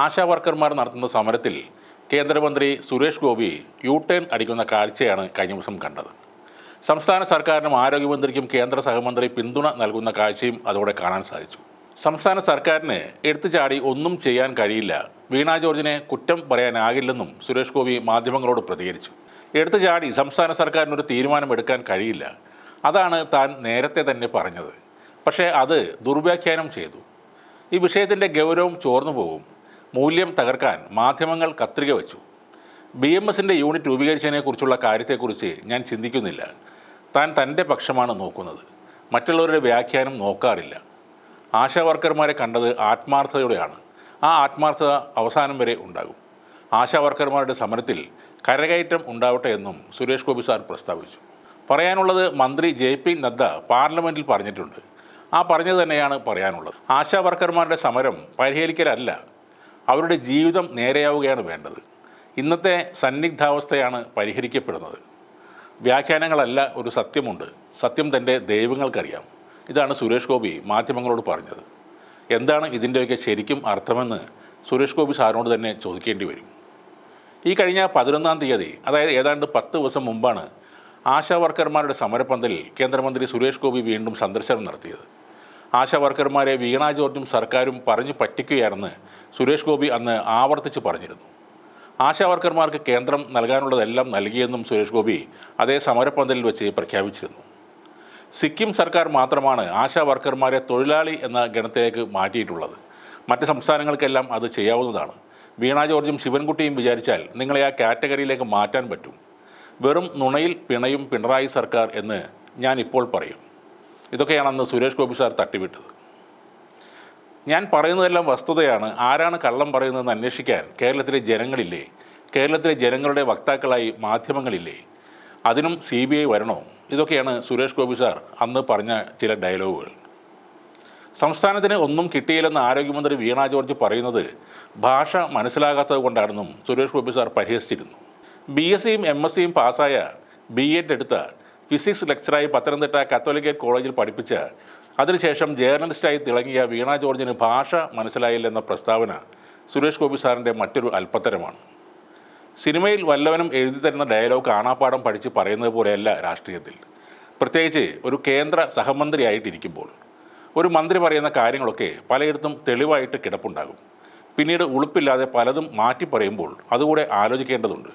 ആശാ വർക്കർമാർ നടത്തുന്ന സമരത്തിൽ കേന്ദ്രമന്ത്രി സുരേഷ് ഗോപി ടേൺ അടിക്കുന്ന കാഴ്ചയാണ് കഴിഞ്ഞ ദിവസം കണ്ടത്. സംസ്ഥാന സർക്കാരിനും ആരോഗ്യമന്ത്രിക്കും കേന്ദ്ര സഹമന്ത്രി പിന്തുണ നൽകുന്ന കാഴ്ചയും അതോടെ കാണാൻ സാധിച്ചു. സംസ്ഥാന സർക്കാരിന് എടുത്തുചാടി ഒന്നും ചെയ്യാൻ കഴിയില്ല, വീണ ജോർജിനെ കുറ്റം പറയാനാകില്ലെന്നും സുരേഷ് ഗോപി മാധ്യമങ്ങളോട് പ്രതികരിച്ചു. എടുത്തുചാടി സംസ്ഥാന സർക്കാരിനൊരു തീരുമാനമെടുക്കാൻ കഴിയില്ല, അതാണ് താൻ നേരത്തെ തന്നെ പറഞ്ഞത്. പക്ഷേ അത് ദുർവ്യാഖ്യാനം ചെയ്തു. ഈ വിഷയത്തിൻ്റെ ഗൗരവം ചോർന്നു പോകും. മൂല്യം തകർക്കാൻ മാധ്യമങ്ങൾ കത്രിക വെച്ചു. BMSൻ്റെ യൂണിറ്റ് രൂപീകരിച്ചതിനെക്കുറിച്ചുള്ള കാര്യത്തെക്കുറിച്ച് ഞാൻ ചിന്തിക്കുന്നില്ല. താൻ തൻ്റെ പക്ഷമാണ് നോക്കുന്നത്, മറ്റുള്ളവരുടെ വ്യാഖ്യാനം നോക്കാറില്ല. ആശാ വർക്കർമാരെ കണ്ടത് ആത്മാർത്ഥതയോടെയാണ്. ആ ആത്മാർത്ഥത അവസാനം വരെ ഉണ്ടാകും. ആശാ വർക്കർമാരുടെ സമരത്തിൽ കരകയറ്റം ഉണ്ടാവട്ടെ എന്നും സുരേഷ് ഗോപി സാർ പ്രസ്താവിച്ചു. പറയാനുള്ളത് മന്ത്രി JP നദ്ദ പാർലമെൻറ്റിൽ പറഞ്ഞിട്ടുണ്ട്. ആ പറഞ്ഞത് തന്നെയാണ് പറയാനുള്ളത്. ആശാ വർക്കർമാരുടെ സമരം പരിഹരിക്കലല്ല, അവരുടെ ജീവിതം നേരെയാവുകയാണ് വേണ്ടത്. ഇന്നത്തെ സന്നിഗ്ധാവസ്ഥയാണ് പരിഹരിക്കപ്പെടുന്നത്. വ്യാഖ്യാനങ്ങളല്ല, ഒരു സത്യമുണ്ട്. സത്യം തൻ്റെ ദൈവങ്ങൾക്കറിയാം. ഇതാണ് സുരേഷ് ഗോപി മാധ്യമങ്ങളോട് പറഞ്ഞത്. എന്താണ് ഇതിൻ്റെയൊക്കെ ശരിക്കും അർത്ഥമെന്ന് സുരേഷ് ഗോപി സാറിനോട് തന്നെ ചോദിക്കേണ്ടി വരും. ഈ കഴിഞ്ഞ 11-ാം തീയതി, അതായത് ഏതാണ്ട് 10 ദിവസം മുമ്പാണ് ആശാ വർക്കർമാരുടെ സമരപ്പന്തലിൽ കേന്ദ്രമന്ത്രി സുരേഷ് ഗോപി വീണ്ടും സന്ദർശനം നടത്തിയത്. ആശാ വർക്കർമാരെ വീണ ജോർജും സർക്കാരും പറഞ്ഞു പറ്റിക്കുകയാണെന്ന് സുരേഷ് ഗോപി അന്ന് ആവർത്തിച്ച് പറഞ്ഞിരുന്നു. ആശാ വർക്കർമാർക്ക് കേന്ദ്രം നൽകാനുള്ളതെല്ലാം നൽകിയെന്നും സുരേഷ് ഗോപി അതേ സമരപ്പന്തലിൽ വെച്ച് പ്രഖ്യാപിച്ചിരുന്നു. സിക്കിം സർക്കാർ മാത്രമാണ് ആശാ വർക്കർമാരെ തൊഴിലാളി എന്ന ഗണത്തിലേക്ക് മാറ്റിയിട്ടുള്ളത്. മറ്റ് സംസ്ഥാനങ്ങൾക്കെല്ലാം അത് ചെയ്യാവുന്നതാണ്. വീണ ജോർജും ശിവൻകുട്ടിയും വിചാരിച്ചാൽ നിങ്ങളെ ആ കാറ്റഗറിയിലേക്ക് മാറ്റാൻ പറ്റും. വെറും നുണയിൽ പിണയും പിണറായി സർക്കാർ എന്ന് ഞാൻ ഇപ്പോൾ പറയും. ഇതൊക്കെയാണെന്ന് സുരേഷ് ഗോപി സാർ തട്ടിവിട്ടത്. ഞാൻ പറയുന്നതെല്ലാം വസ്തുതയാണ്. ആരാണ് കള്ളം പറയുന്നതെന്ന് അന്വേഷിക്കാൻ കേരളത്തിലെ ജനങ്ങളില്ലേ? കേരളത്തിലെ ജനങ്ങളുടെ വക്താക്കളായി മാധ്യമങ്ങളില്ലേ? അതിനും CBI വരണോ? ഇതൊക്കെയാണ് സുരേഷ് ഗോപി സാർ അന്ന് പറഞ്ഞ ചില ഡയലോഗുകൾ. സംസ്ഥാനത്തിന് ഒന്നും കിട്ടിയില്ലെന്ന് ആരോഗ്യമന്ത്രി വീണ ജോർജ് പറയുന്നത് ഭാഷ മനസ്സിലാകാത്തത് കൊണ്ടാണെന്നും സുരേഷ് ഗോപി സാർ പരിഹസിച്ചിരുന്നു. BScയും MScയും പാസ്സായ, B.Ed എടുത്ത, ഫിസിക്സ് ലെക്ചറായി പത്തനംതിട്ട കത്തോലിക്കറ്റ് കോളേജിൽ പഠിപ്പിച്ച, അതിനുശേഷം ജേർണലിസ്റ്റായി തിളങ്ങിയ വീണ ജോർജിന് ഭാഷ മനസ്സിലായില്ലെന്ന പ്രസ്താവന സുരേഷ് ഗോപി സാറിൻ്റെ മറ്റൊരു അല്പത്തരമാണ്. സിനിമയിൽ വല്ലവനും എഴുതി തരുന്ന ഡയലോഗ് കാണാപ്പാടം പഠിച്ച് പറയുന്നത് പോലെയല്ല രാഷ്ട്രീയത്തിൽ. പ്രത്യേകിച്ച് ഒരു കേന്ദ്ര സഹമന്ത്രിയായിട്ടിരിക്കുമ്പോൾ ഒരു മന്ത്രി പറയുന്ന കാര്യങ്ങളൊക്കെ പലയിടത്തും തെളിവായിട്ട് കിടപ്പുണ്ടാകും. പിന്നീട് ഉളുപ്പില്ലാതെ പലതും മാറ്റി പറയുമ്പോൾ അതുകൂടെ ആലോചിക്കേണ്ടതുണ്ട്.